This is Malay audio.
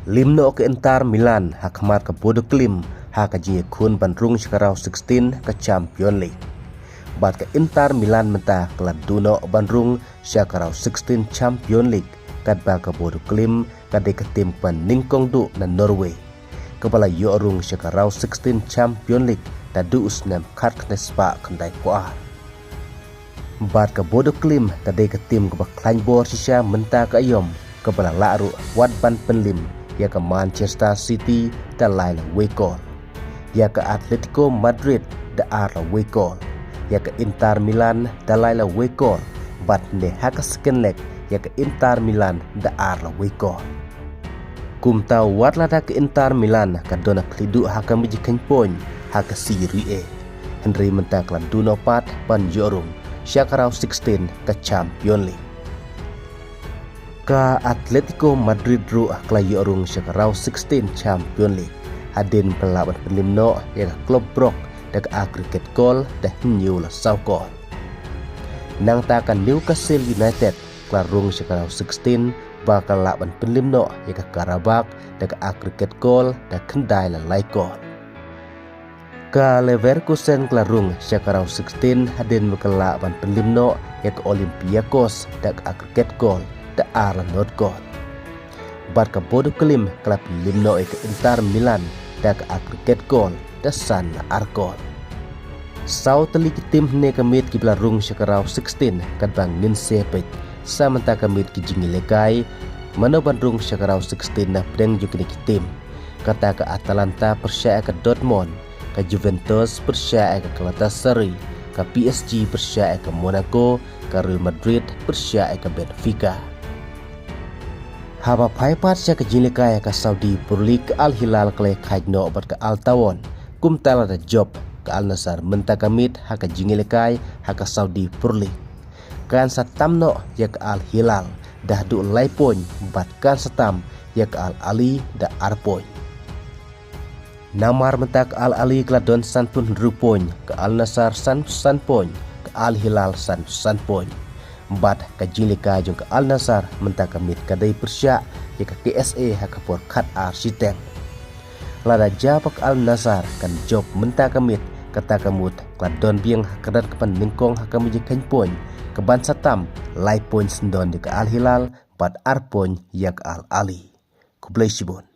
Limno ke Inter Milan hakmat ke Bodo Klim hak ji kun bandrung sekarau 16 ke Champion League. Bat ke Inter Milan mentah kelad duno bandrung sekarau 16 Champion League kat ba ke Bodo Klim kat ke tim peningkong du na Norway. Kepala yorung sekarau 16 Champion League dan du usnem kat knespa kendai kuah. Bat ke Bodo Klim kat ke tim ke Kleinbor sisa mentah ke ayom kepala laru wat ban penlim ya ke Manchester City da laila wekol, ya ke Atletico Madrid da arla wekol, ya ke Inter Milan da laila wekol, bat ne haka second leg ya ke Inter Milan da arla wekol. Kumta watla da ke Inter Milan ka dona klidu haka mijikan poin haka Serie A. Henry mentak lan duno pat pan jorung syakarau 16 ke Champion League. Ka Atletico Madrid ru aklay yorung sekarau 16 Champion League. Hadin pelaban penlimno yang klub brok dak aggregate goal dah new la saukol. Nang takan Newcastle United klarung sekarau 16 bakal laban penlimno yang Karabakh dak aggregate goal dak kendai la laikol. Ka Leverkusen klarung sekarau 16 hadin bakal laban penlimno yang Olympiakos dak aggregate goal da arla not goal. Bat ke Bodo Klim klub limno ke Inter Milan da ke aggregate goal da san la arkol. Sau teli tim ne kamit ki belarung sekarau 16 kat bang nin sepet samanta kamit ki jingilekai mano bandrung sekarau 16 na pedeng juga ki tim kata ke Atalanta percaya ke Dortmund, ke Juventus percaya ke Galatasaray, ke PSG percaya ke Monaco, ke Real Madrid percaya ke Benfica. Haba paipat siya ke jinlikaya ke Saudi Pro League Al Hilal kale kaigno obat ke Al Tawon kumtala da job ke Al Nassr menta kamit haka jinglikai haka Saudi Pro League kan satamno ya ke Al Hilal dah du lai poin bat kan satam ya ke Al Ali da arpoin. Namar menta ke Al Ali kladon santun rupoin ke Al Nassr san poin ke Al Hilal san poin. Bat ka jilika jung ke Al Nassr menta kamit kadai persya ya ke KSA haka por kat arsitek. Lada japak Al Nassr kan job menta kamit kata kamut kladon biang hakadan kepan ningkong haka mijikan poin ke ban satam lai poin sendon di ke Al Hilal bat ar poin ya ke Al Ali. Kublai sibun.